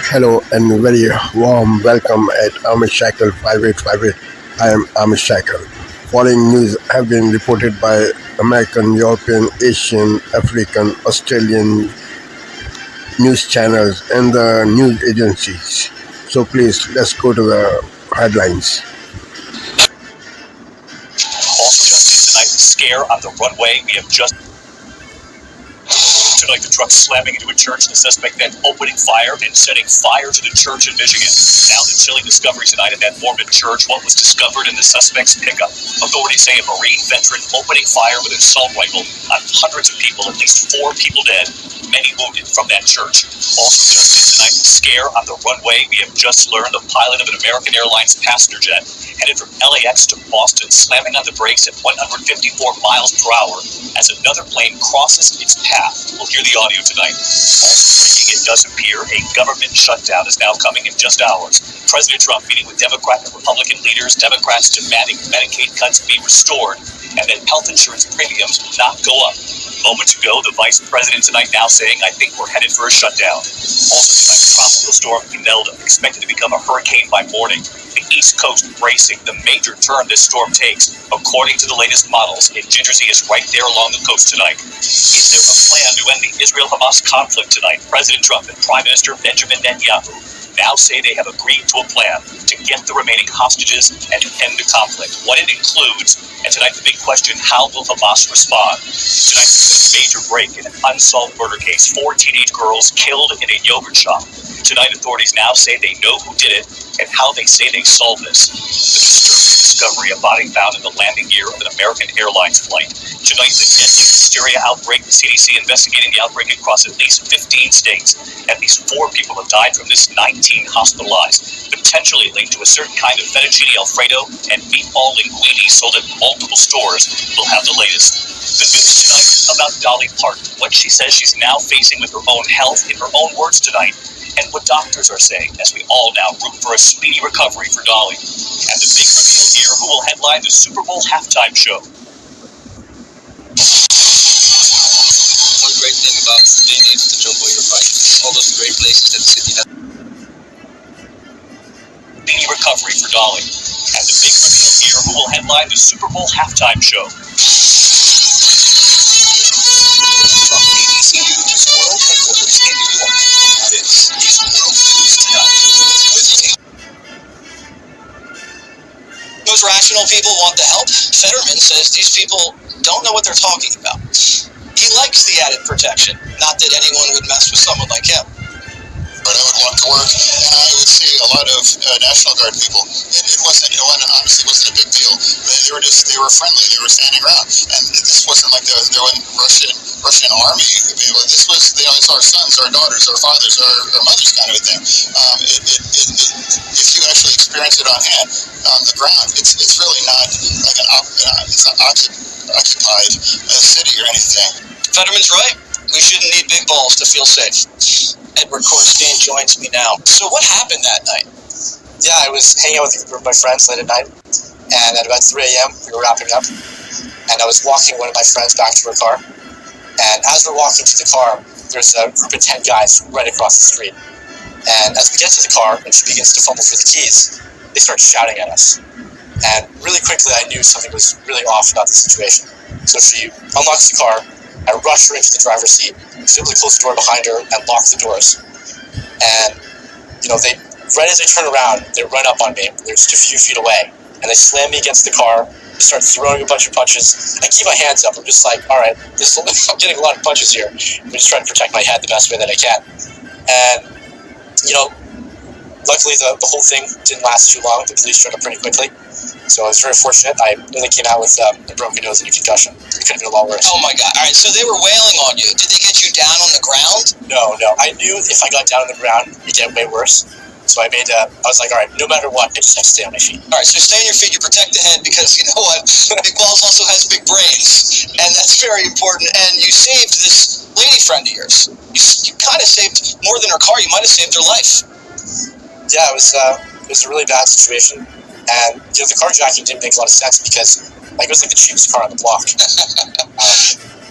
Hello and very warm welcome at Amish Shackle 5858. I am Amish Shackle. Following news have been reported by American, European, Asian, African, Australian news channels and the news agencies. So please, let's go to the headlines. Also just tonight, the scare on the runway. We have just tonight the truck slamming into a church, the suspect then opening fire and setting fire to the church in Michigan. Now the chilling discovery tonight at that Mormon church. What was discovered in the suspect's pickup? Authorities say a Marine veteran opening fire with an assault rifle on hundreds of people, at least 4 people dead, many wounded from that church. Also just tonight, the scare on the runway. We have just learned a pilot of an American Airlines passenger jet headed from LAX to Boston slamming on the brakes at 154 miles per hour as another plane crosses its path. We'll hear the audio tonight. Also breaking, it does appear a government shutdown is now coming in just hours. President Trump meeting with Democrat and Republican leaders, Democrats demanding Medicaid cuts be restored and that health insurance premiums not go up. Moments ago, the vice president tonight now saying, I think we're headed for a shutdown. Also tonight, tropical storm Imelda expected to become a hurricane by morning. The East Coast bracing the major turn this storm takes. According to the latest models, Gingersy is right there along the coast tonight. Is there a plan to end the Israel-Hamas conflict tonight? President Trump and Prime Minister Benjamin Netanyahu now say they have agreed to a plan to get the remaining hostages and end the conflict. What it includes, and tonight the big question, how will Hamas respond? Tonight there's a major break in an unsolved murder case. 4 teenage girls killed in a yogurt shop. Tonight authorities now say they know who did it and how they say they solved this. The disturbing discovery of body found in the landing gear of an American Airlines flight. Tonight the deadly hysteria outbreak. The CDC investigating the outbreak across at least 15 states. At least 4 people have died from this, 19 hospitalized, potentially linked to a certain kind of fettuccine alfredo and meatball linguine sold at multiple stores. We'll have the latest. The news tonight about Dolly Parton, what she says she's now facing with her own health, in her own words tonight, and what doctors are saying as we all now root for a speedy recovery for Dolly. And the big reveal here, who will headline the Super Bowl halftime show. One great thing about being able to jump over fight, all those great places that the city has. Speedy recovery for Dolly. And the big reveal here, who will headline the Super Bowl halftime show. From ABC News World Headquarters in New York, this is World News Tonight. Most rational people want the help. Fetterman says these people don't know what they're talking about. He likes the added protection, not that anyone would mess with someone like him. But I would walk to work, and I would see a lot of National Guard people. It wasn't, honestly wasn't a big deal. They were friendly. They were standing around, and this wasn't like the Russian army. This was, it's our sons, our daughters, our fathers, our mothers kind of a thing. If you actually experience it on hand, on the ground, it's really not like it's not occupied city or anything. Fetterman's right. We shouldn't need big balls to feel safe. Edward Cornstein joins me now. So what happened that night? Yeah, I was hanging out with a group of my friends late at night, and at about 3 a.m. we were wrapping up, and I was walking one of my friends back to her car, and as we're walking to the car, there's a group of 10 guys right across the street, and as we get to the car and she begins to fumble for the keys, they start shouting at us, and really quickly I knew something was really off about the situation. So she unlocks the car, I rush her into the driver's seat, simply close the door behind her and lock the doors. And, they right as I turn around, they run up on me. They're just a few feet away. And they slam me against the car. They start throwing a bunch of punches. I keep my hands up. I'm just like, all right, I'm getting a lot of punches here. I'm just trying to protect my head the best way that I can. And, luckily the whole thing didn't last too long. The police showed up pretty quickly. So I was very fortunate. I only came out with a broken nose and a concussion. It could have been a lot worse. Oh my God. All right, so they were wailing on you. Did they get you down on the ground? No. I knew if I got down on the ground, it'd get way worse. So I was like, all right, no matter what, I just have to stay on my feet. All right, so stay on your feet, you protect the head, because you know what? Big balls also has big brains, and that's very important. And you saved this lady friend of yours. You kind of saved more than her car. You might have saved her life. Yeah, it was a really bad situation. And, the carjacking didn't make a lot of sense because, it was like the cheapest car on the block.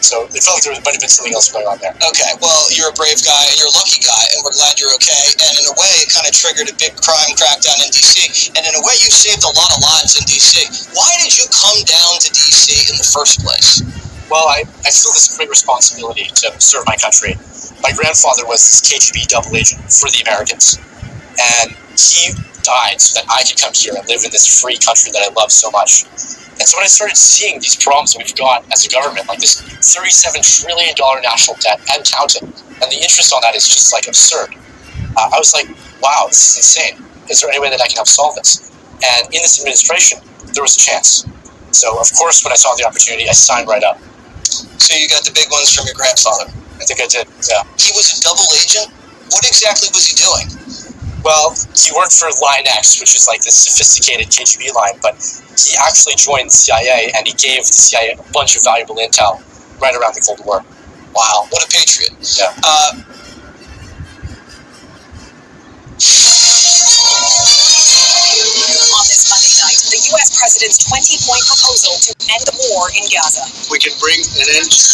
So it felt like there might have been something else going on there. Okay, well, you're a brave guy, and you're a lucky guy, and we're glad you're okay. And in a way, it kind of triggered a big crime crackdown in D.C. And in a way, you saved a lot of lives in D.C. Why did you come down to D.C. in the first place? Well, I feel this great responsibility to serve my country. My grandfather was this KGB double agent for the Americans, and he died so that I could come here and live in this free country that I love so much. And so when I started seeing these problems that we've got as a government, like this $37 trillion national debt and counting, and the interest on that is just like absurd, I was like, wow, this is insane. Is there any way that I can help solve this? And in this administration, there was a chance. So, of course, when I saw the opportunity, I signed right up. So you got the big ones from your grandfather. I think I did, yeah. He was a double agent? What exactly was he doing? Well, he worked for Line X, which is like this sophisticated KGB line, but he actually joined the CIA, and he gave the CIA a bunch of valuable intel right around the Cold War. Wow, what a patriot. Yeah. On this Monday night, the U.S. president's 20-point proposal to end the war in Gaza. We can bring an end to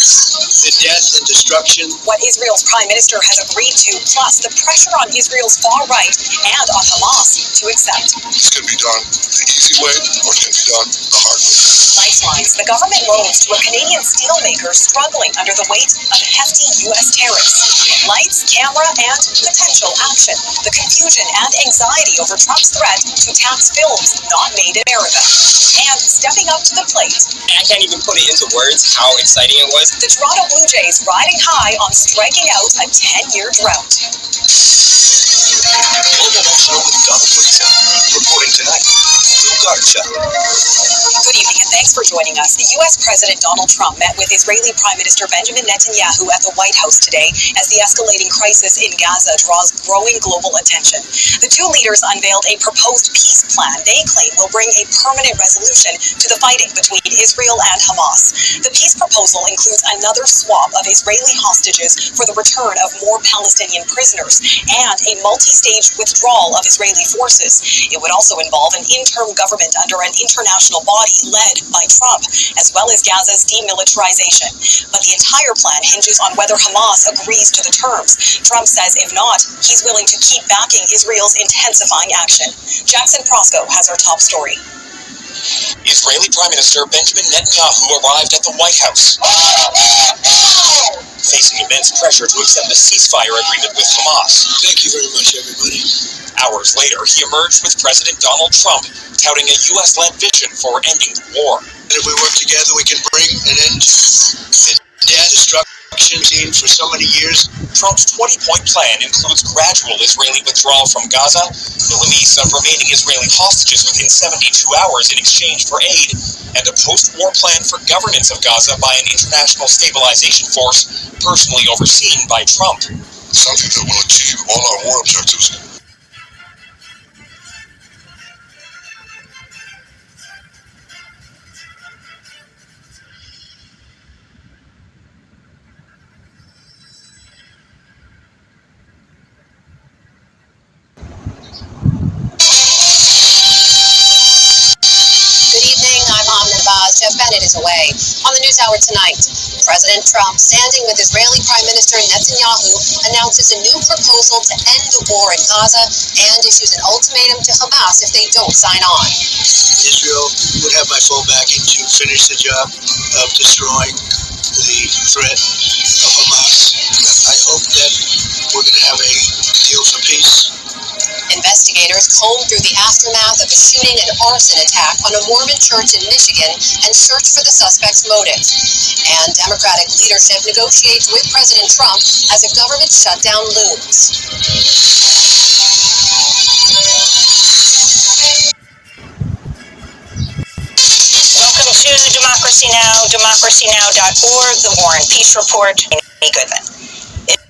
the death and destruction. What Israel's prime minister has agreed to, plus the pressure on Israel's far right and on Hamas to accept. It's going to be done the easy way, or it's going to be done the hard way. Lifelines, the government loans to a Canadian steelmaker struggling under the weight of hefty U.S. tariffs. Lights, camera, and potential action. The confusion and anxiety over Trump's threat to tax films not made in America. And stepping up to the plate. I can't even put it into words how exciting it was. The Toronto Blue Jays riding high on striking out a 10-year drought. Global News Show with Donna Gleason. Reporting tonight, Bill Garcha. Good evening and thanks for joining us. The U.S. President Donald Trump met with Israeli Prime Minister Benjamin Netanyahu at the White House today as the escalating crisis in Gaza draws growing global attention. The two leaders unveiled a proposed peace plan they claim will bring a permanent resolution to the fighting between Israel and Hamas. The peace proposal includes another swap of Israeli hostages for the return of more Palestinian prisoners and a multi-stage withdrawal of Israeli forces. It would also involve an interim government under an international body led by Trump, as well as Gaza's demilitarization. But the entire plan hinges on whether Hamas agrees to the terms. Trump says if not, he's willing to keep backing Israel's intensifying action. Jackson Prosco has our top story. Israeli Prime Minister Benjamin Netanyahu arrived at the White House, facing immense pressure to accept a ceasefire agreement with Hamas. Thank you very much, everybody. Hours later, he emerged with President Donald Trump, touting a U.S.-led vision for ending the war. And if we work together, we can bring an end to the death, destruction seen for so many years. Trump's 20-point plan includes gradual Israeli withdrawal from Gaza, the release of remaining Israeli hostages within 72 hours in exchange for aid, and a post-war plan for governance of Gaza by an international stabilization force personally overseen by Trump. Something that will achieve all our war objectives. Jeff Bennett is away. On the NewsHour tonight, President Trump, standing with Israeli Prime Minister Netanyahu, announces a new proposal to end the war in Gaza and issues an ultimatum to Hamas if they don't sign on. Israel would have my full backing to finish the job of destroying the threat of Hamas. I hope that we're going to have a deal for peace. Investigators combed through the aftermath of a shooting and arson attack on a Mormon church in Michigan and searched for the suspect's motive. And Democratic leadership negotiates with President Trump as a government shutdown looms. Welcome to Democracy Now!, democracynow.org, the War and Peace Report. Amy Goodman. It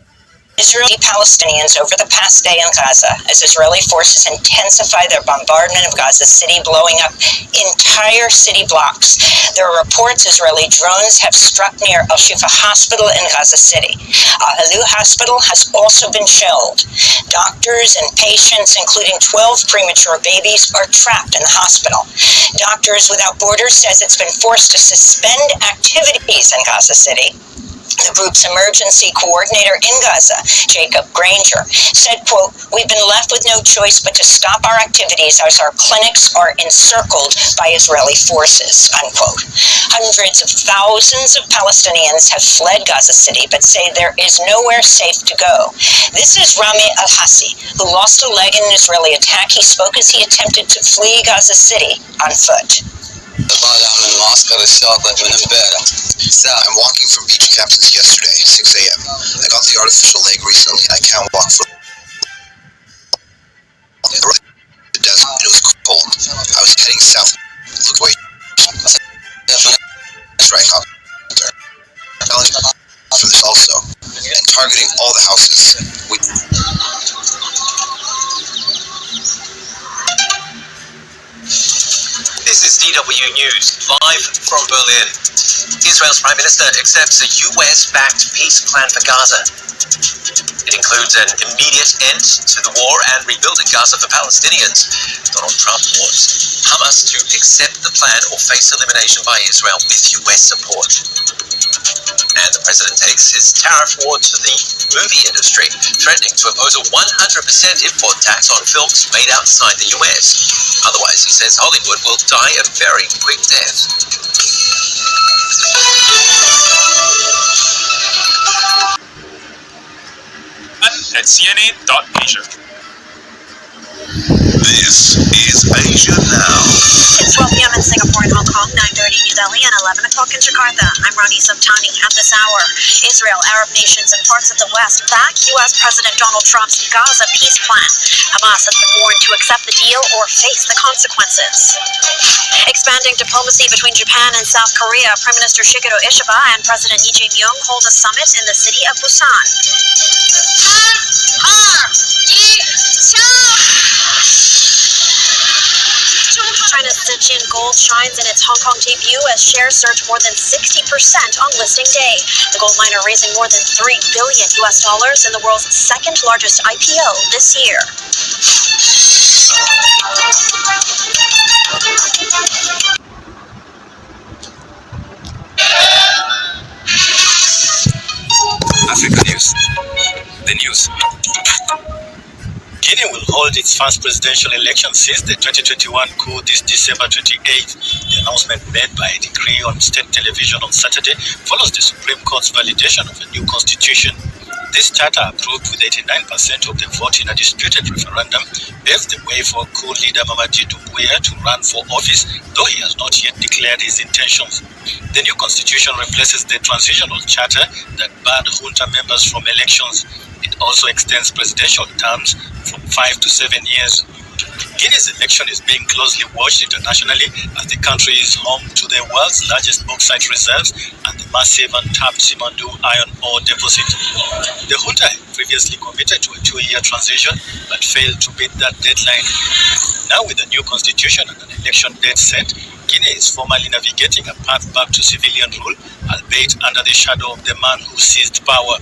is Israeli Palestinians over the past day in Gaza as Israeli forces intensify their bombardment of Gaza City, blowing up entire city blocks. There are reports Israeli drones have struck near Al-Shifa Hospital in Gaza City. Al-Halu Hospital has also been shelled. Doctors and patients, including 12 premature babies, are trapped in the hospital. Doctors Without Borders says it's been forced to suspend activities in Gaza City. The group's emergency coordinator in Gaza, Jacob Granger, said, quote, "We've been left with no choice but to stop our activities as our clinics are encircled by Israeli forces," unquote. Hundreds of thousands of Palestinians have fled Gaza City but say there is nowhere safe to go. This is Rami Al-Hassi, who lost a leg in an Israeli attack. He spoke as he attempted to flee Gaza City on foot. I'm walking from beach camp since yesterday, 6 a.m. I got the artificial leg recently. I can't walk for the desert. It was cold. I was heading south. Look away. Strike out there. For this also. And targeting all the houses. This is DW News, live from Berlin. Israel's Prime Minister accepts a US-backed peace plan for Gaza. It includes an immediate end to the war and rebuilding Gaza for Palestinians. Donald Trump wants Hamas to accept the plan or face elimination by Israel with US support. And the president takes his tariff war to the movie industry, threatening to impose a 100% import tax on films made outside the US. Otherwise, he says Hollywood will die a very quick death. At CNN.Asia. This is Asia Now. It's 12 p.m. in Singapore and Hong Kong, 9:30 in New Delhi, and 11 o'clock in Jakarta. I'm Rani Subtani. At this hour, Israel, Arab nations, and parts of the West back U.S. President Donald Trump's Gaza peace plan. Hamas has been warned to accept the deal or face the consequences. Expanding diplomacy between Japan and South Korea, Prime Minister Shigeru Ishiba and President Lee Jae-myung hold a summit in the city of Busan. China's Zhejiang Gold shines in its Hong Kong debut as shares surge more than 60% on listing day. The gold miner raising more than $3 billion in the world's second largest IPO this year. Africa News. The news. Guinea will hold its first presidential election since the 2021 coup this December 28th. The announcement made by a decree on state television on Saturday follows the Supreme Court's validation of a new constitution. This charter, approved with 89% of the vote in a disputed referendum, paves the way for coup leader Mamadi Doumbouya to run for office, though he has not yet declared his intentions. The new constitution replaces the transitional charter that barred junta members from elections. It also extends presidential terms from 5 to 7 years. Guinea's election is being closely watched internationally as the country is home to the world's largest bauxite reserves and the massive untapped Simandou iron ore deposit. The junta previously committed to a 2-year transition but failed to meet that deadline. Now, with a new constitution and an election date set, Guinea is formally navigating a path back to civilian rule, albeit under the shadow of the man who seized power.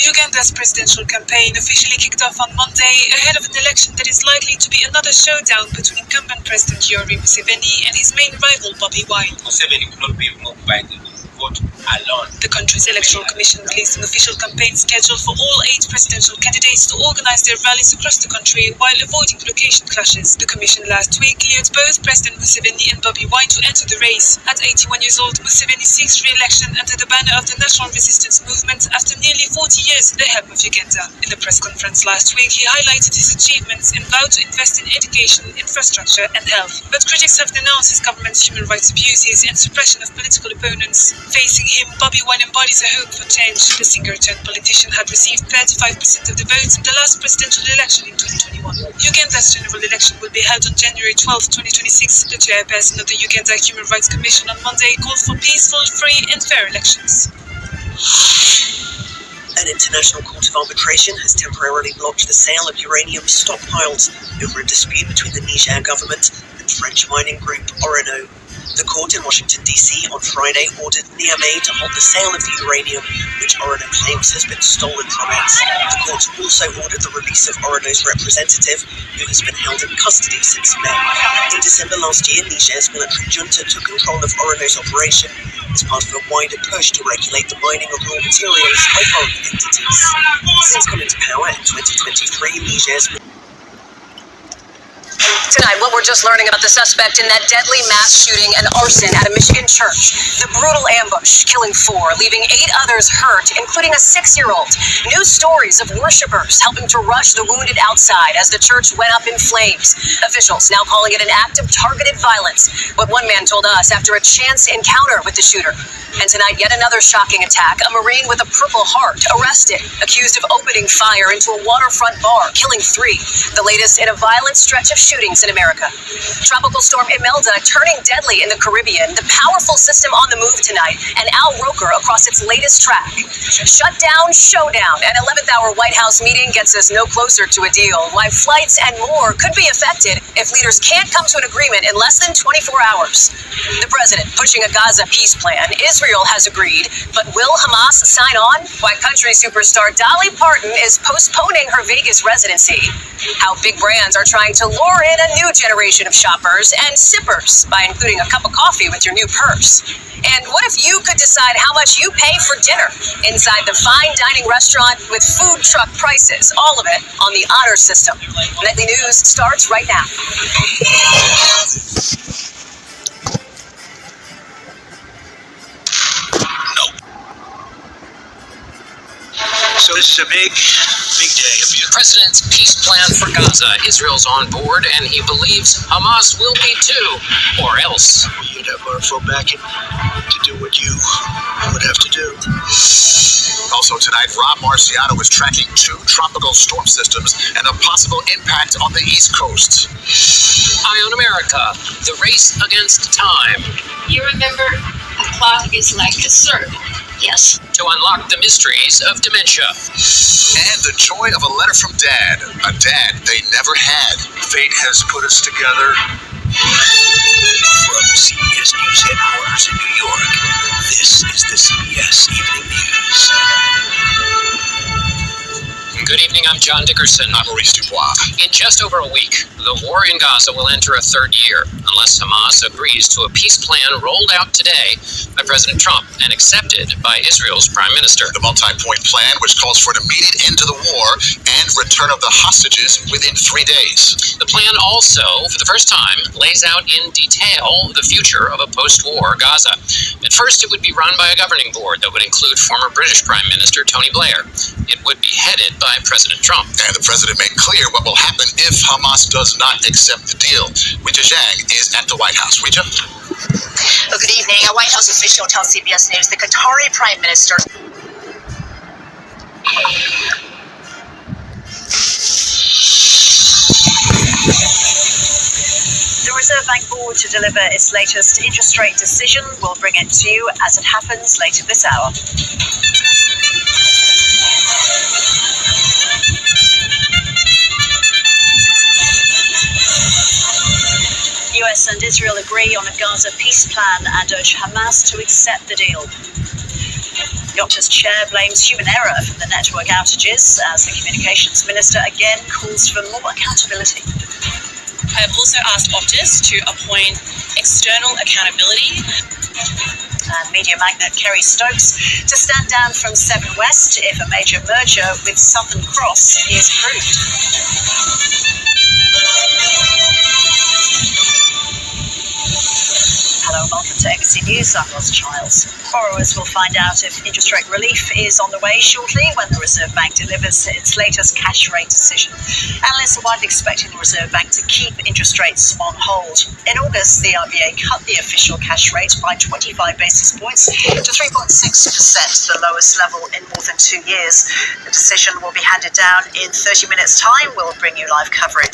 Uganda's presidential campaign officially kicked off on Monday ahead of an election that is likely to be another showdown between incumbent President Yoweri Museveni and his main rival Bobi Wine. Museveni will not be moved by the vote alone. The country's electoral commission released an official campaign schedule for all 8 presidential candidates to organize their rallies across the country while avoiding location clashes. The commission last week cleared both President Museveni and Bobi Wine to enter the race. At 81 years old, Museveni seeks re-election under the banner of the National Resistance Movement after nearly 40 years at the helm of Uganda. In the press conference last week, he highlighted his achievements and vowed to invest in education, infrastructure and health. But critics have denounced his government's human rights abuses and suppression of political opponents. Facing him, Bobi Wine embodies a hope for change. The singer-turned-politician had received 35% of the votes in the last presidential election in 2021. Uganda's general election will be held on January 12, 2026. The chairperson of the Uganda Human Rights Commission on Monday called for peaceful, free and fair elections. An international court of arbitration has temporarily blocked the sale of uranium stockpiles over a dispute between the Niger government and French mining group Orano. The court in Washington, D.C. on Friday ordered Niamey to halt the sale of the uranium, which Orano claims has been stolen from it. The court also ordered the release of Orano's representative, who has been held in custody since May. In December last year, Niger's military junta took control of Orano's operation as part of a wider push to regulate the mining of raw materials by foreign entities. Since coming to power in 2023, Niger's Tonight, what we're just learning about the suspect in that deadly mass shooting and arson at a Michigan church. The brutal ambush, killing 4, leaving 8 others hurt, including a 6-year-old. New stories of worshipers helping to rush the wounded outside as the church went up in flames. Officials now calling it an act of targeted violence, what one man told us after a chance encounter with the shooter. And tonight, yet another shocking attack. A Marine with a Purple Heart arrested, accused of opening fire into a waterfront bar, killing 3. The latest in a violent stretch of shootings in America. Tropical storm Imelda turning deadly in the Caribbean. The powerful system on the move tonight, and Al Roker across its latest track. Shutdown, showdown. An 11th hour White House meeting gets us no closer to a deal. Why flights and more could be affected if leaders can't come to an agreement in less than 24 hours. The president pushing a Gaza peace plan. Israel has agreed, but will Hamas sign on? Why country superstar Dolly Parton is postponing her Vegas residency. How big brands are trying to lure in a new generation of shoppers and sippers by including a cup of coffee with your new purse. And what if you could decide how much you pay for dinner inside the fine dining restaurant with food truck prices, all of it on the honor system? Nightly News starts right now. So this is a big day. The president's peace plan for Gaza. Israel's on board, and he believes Hamas will be too, or else. You'd have our full backing to do what you would have to do. Also tonight, Rob Marciano is tracking 2 tropical storm systems and a possible impact on the East Coast. Eye on America, the race against time. You remember, a clock is like a servant. Yes. To unlock the mysteries of dementia. And the joy of a letter from Dad, a dad they never had. Fate has put us together. From CBS News headquarters in New York, this is the CBS Evening News. Good evening, I'm John Dickerson. I'm Maurice Dubois. In just over a week, the war in Gaza will enter a 3rd year, unless Hamas agrees to a peace plan rolled out today by President Trump and accepted by Israel's Prime Minister. The multi-point plan, which calls for an immediate end to the war and return of the hostages within 3 days. The plan also, for the first time, lays out in detail the future of a post-war Gaza. At first, it would be run by a governing board that would include former British Prime Minister Tony Blair. It would be headed by President Trump. And the president made clear what will happen if Hamas does not accept the deal. Weijia Zhang is at the White House. Weijia? Well, good evening. A White House official tells CBS News the Qatari Prime Minister... The Reserve Bank Board to deliver its latest interest rate decision. We'll bring it to you as it happens later this hour. US and Israel agree on a Gaza peace plan and urge Hamas to accept the deal. The Optus chair blames human error for the network outages as the communications minister again calls for more accountability. I have also asked Optus to appoint external accountability. And media magnate Kerry Stokes to stand down from 7 West if a major merger with Southern Cross is approved. Hello and welcome to ABC News. I'm Roz Childs. Borrowers will find out if interest rate relief is on the way shortly when the Reserve Bank delivers its latest cash rate decision. Analysts are widely expecting the Reserve Bank to keep interest rates on hold. In August, the RBA cut the official cash rate by 25 basis points to 3.6%, the lowest level in more than 2 years. The decision will be handed down in 30 minutes' time. We'll bring you live coverage.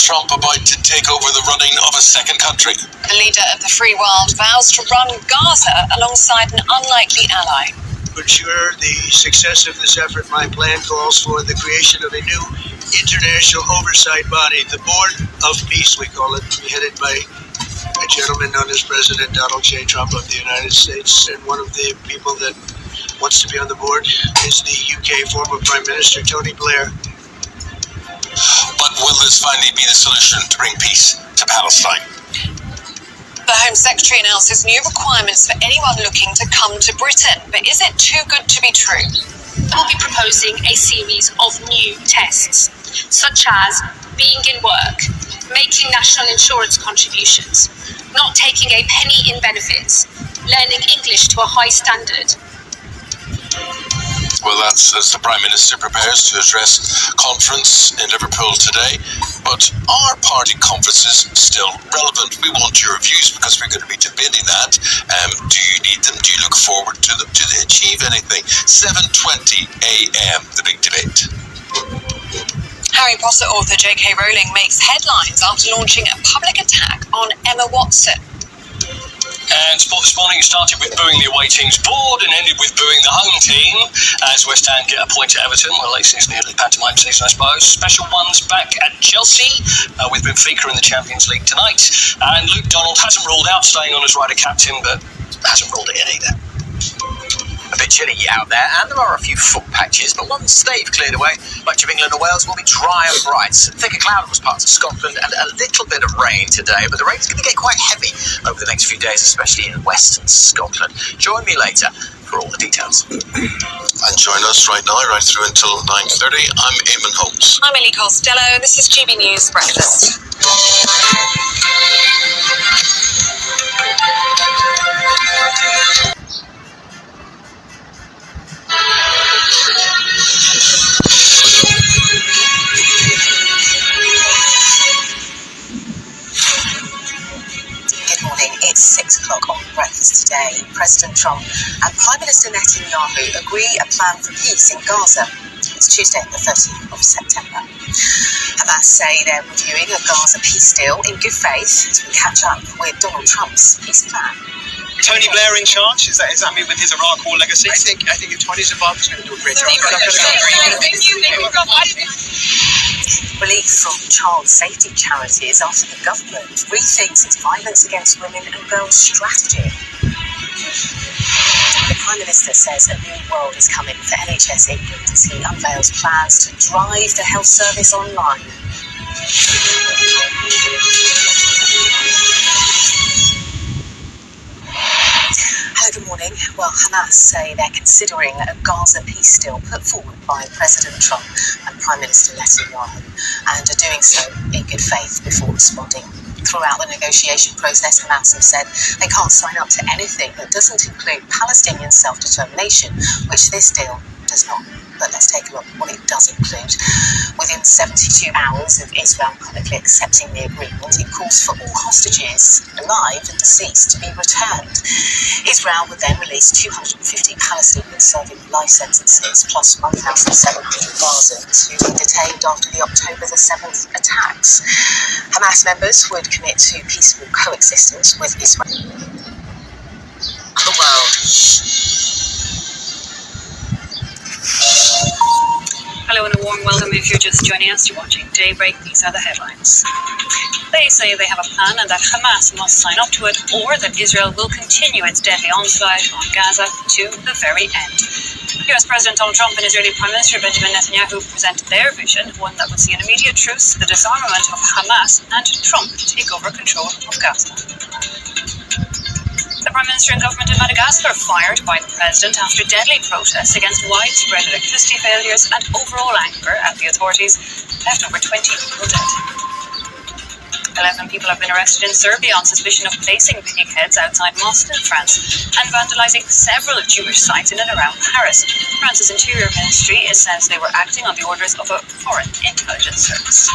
Trump about to take over the running of a second country. The leader of the free world vows to run Gaza alongside an unlikely ally. To ensure the success of this effort, my plan calls for the creation of a new international oversight body, the Board of Peace, we call it, headed by a gentleman known as President Donald J. Trump of the United States. And one of the people that wants to be on the board is the UK former Prime Minister Tony Blair. But will this finally be the solution to bring peace to Palestine? The Home Secretary announces new requirements for anyone looking to come to Britain. But is it too good to be true? We'll be proposing a series of new tests, such as being in work, making national insurance contributions, not taking a penny in benefits, learning English to a high standard. Well, that's as the Prime Minister prepares to address conference in Liverpool today. But are party conferences still relevant? We want your views because we're going to be debating that. Do you need them? Do you look forward to them? Do they achieve anything? 7:20 a.m. the big debate. Harry Potter author J.K. Rowling makes headlines after launching a public attack on Emma Watson. And sport this morning started with booing the away team's board and ended with booing the home team as West Ham get a point at Everton. Well, late season, nearly pantomime season, I suppose. Special ones back at Chelsea with Benfica in the Champions League tonight. And Luke Donald hasn't ruled out staying on as Ryder captain, but hasn't ruled it in either. A bit chilly out there, and there are a few foot patches, but once they've cleared away, much of England and Wales will be dry and bright. Thicker cloudless parts of Scotland and a little bit of rain today, but the rain's going to get quite heavy over the next few days, especially in western Scotland. Join me later for all the details. And join us right now, right through until 9:30. I'm Eamon Holmes. I'm Ellie Costello. This is GB News Breakfast. Good morning. It's 6 o'clock on Breakfast today. President Trump and Prime Minister Netanyahu agree a plan for peace in Gaza. It's Tuesday, the 13th of September. Hamas say they're reviewing a Gaza peace deal in good faith as we catch up with Donald Trump's peace plan. Tony Blair in charge? Is that me with his Iraq War legacy? I think if Tony's involved, he's going to do a great job. Relief from child safety charities after the government rethinks its violence against women and girls strategy. The Prime Minister says a new world is coming for NHS England as he unveils plans to drive the health service online. Hello, good morning. Well, Hamas say they're considering a Gaza peace deal put forward by President Trump and Prime Minister Netanyahu and are doing so in good faith before responding. Throughout the negotiation process, Hamas have said they can't sign up to anything that doesn't include Palestinian self-determination, which this deal does not. But let's take a look at what it does include. Within 72 hours of Israel publicly accepting the agreement, it calls for all hostages, alive and deceased, to be returned. Israel would then release 250 Palestinians serving life sentences, plus 1,700 Gazans who were detained after the October the 7th attacks. Hamas members would commit to peaceful coexistence with Israel. The world. Hello and a warm welcome if you're just joining us. You're watching Daybreak. These are the headlines. They say they have a plan and that Hamas must sign up to it, or that Israel will continue its deadly onslaught on Gaza to the very end. US President Donald Trump and Israeli Prime Minister Benjamin Netanyahu presented their vision, one that would see an immediate truce, the disarmament of Hamas, and Trump take over control of Gaza. The Prime Minister and government in Madagascar fired by the President after deadly protests against widespread electricity failures and overall anger at the authorities left over 20 people dead. 11 people have been arrested in Serbia on suspicion of placing pig heads outside mosques in France and vandalising several Jewish sites in and around Paris. France's Interior Ministry says they were acting on the orders of a foreign intelligence service.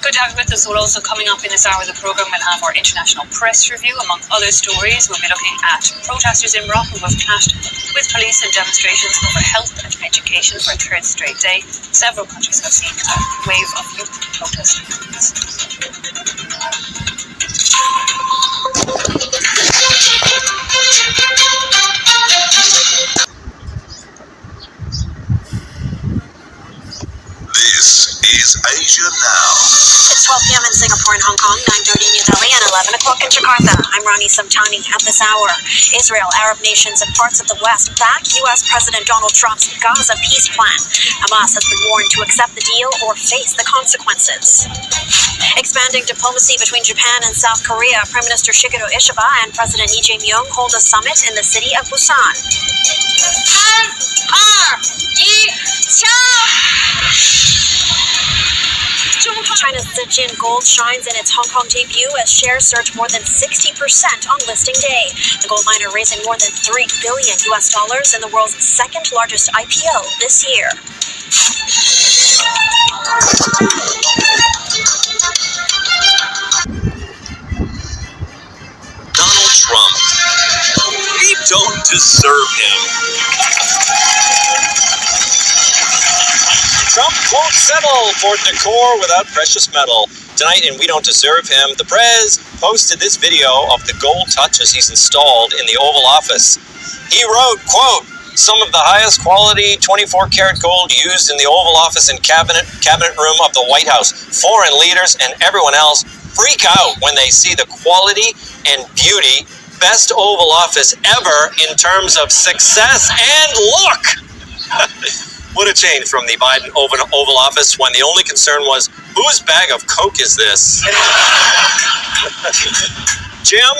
Good to have you with us. We're also coming up in this hour of the programme, we'll have our international press review. Among other stories, we'll be looking at protesters in Morocco who have clashed with police in demonstrations over health and education for a third straight day. Several countries have seen a wave of youth protest movements. This is Asia Now. It's 12 p.m. in Singapore and Hong Kong, 9:30 in New Delhi, and 11 o'clock in Jakarta. I'm Rani Samtani. At this hour, Israel, Arab nations, and parts of the West back U.S. President Donald Trump's Gaza peace plan. Hamas has been warned to accept the deal or face the consequences. Expanding diplomacy between Japan and South Korea, Prime Minister Shigeru Ishiba and President Lee Jae-myung hold a summit in the city of Busan. China's Zijin Gold shines in its Hong Kong debut as shares surge more than 60% on listing day. The gold miner raising more than $3 billion in the world's second largest IPO this year. Donald Trump. We don't deserve him. Trump won't settle for decor without precious metal. Tonight in We Don't Deserve Him, the Prez posted this video of the gold touches he's installed in the Oval Office. He wrote, quote, "Some of the highest quality 24-karat gold used in the Oval Office and cabinet room of the White House. Foreign leaders and everyone else freak out when they see the quality and beauty. Best Oval Office ever in terms of success and look." What a change from the Biden Oval Office when the only concern was, whose bag of Coke is this? Jim,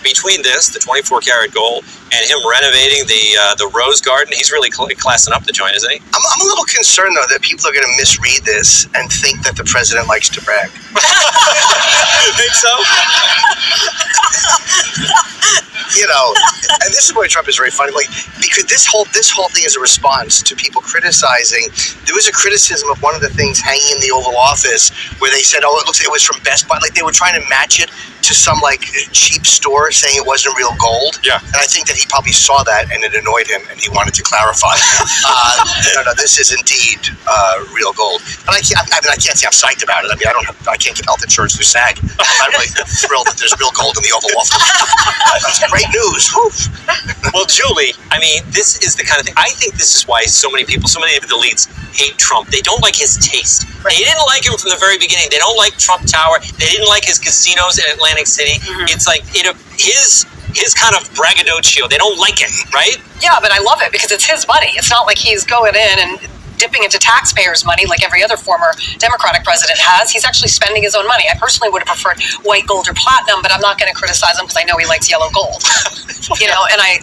between this, the 24-karat gold, and him renovating the Rose Garden, he's really classing up the joint, isn't he? I'm a little concerned, though, that people are going to misread this and think that the president likes to brag. You think so? You know, and this is why Trump is very funny. Like, because this whole thing is a response to people criticizing. There was a criticism of one of the things hanging in the Oval Office where they said, "Oh, it was from Best Buy." Like they were trying to match it to some like cheap store, saying it wasn't real gold. Yeah. And I think that he probably saw that and it annoyed him, and he wanted to clarify. No, this is indeed real gold. But I can't say I'm psyched about it. I mean, I can't get health insurance through SAG. I'm really thrilled that there's real gold in the Oval Office. That's great news. Well, Julie, I mean, this is the kind of thing. I think this is why so many of the elites hate Trump. They don't like his taste. Right. They didn't like him from the very beginning. They don't like Trump Tower. They didn't like his casinos in Atlantic City. Mm-hmm. It's like his kind of braggadocio. They don't like it, right? Yeah, but I love it because it's his money. It's not like he's going in and dipping into taxpayers' money like every other former Democratic president has. He's actually spending his own money. I personally would have preferred white gold or platinum, but I'm not going to criticize him because I know he likes yellow gold. But I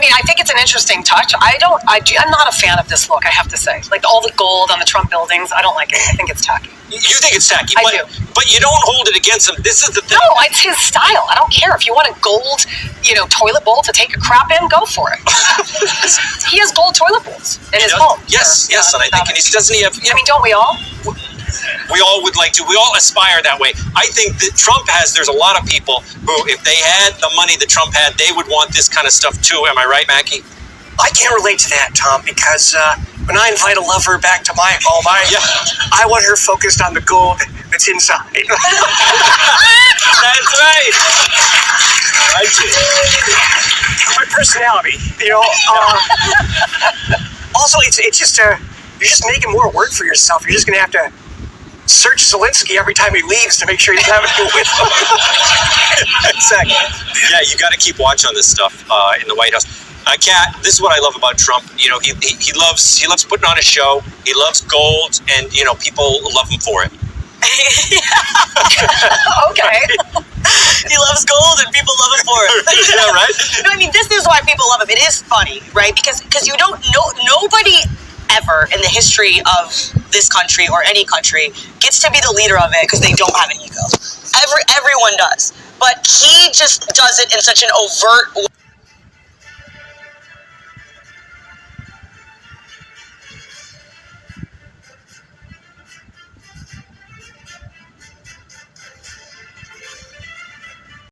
mean, I think it's an interesting touch. I'm not a fan of this look, I have to say. Like all the gold on the Trump buildings, I don't like it. I think it's tacky. You think it's tacky? I do. But you don't hold it against him. This is the thing. No, it's his style. I don't care. If you want a gold, toilet bowl to take a crap in, go for it. He has gold toilet bowls in his home. Yes, and I think, doesn't he have? I mean, don't we all? We all would like to. We all aspire that way. I think that there's a lot of people who, if they had the money that Trump had, they would want this kind of stuff too. Am I right, Mackie? I can't relate to that, Tom, because when I invite a lover back to my home, I want her focused on the gold that's inside. That's right. I do. My personality, Also, it's just you're just making more work for yourself. You're just going to have to search Zelensky every time he leaves to make sure he's having to go with him. Exactly. Yeah, you got to keep watch on this stuff in the White House. Kat, this is what I love about Trump. He loves putting on a show. He loves gold, and people love him for it. Okay. He loves gold and people love him for it. Yeah, right? No, I mean, this is why people love him. It is funny, right? Because you don't know, nobody ever in the history of this country or any country gets to be the leader of it because they don't have an ego. Everyone does. But he just does it in such an overt way.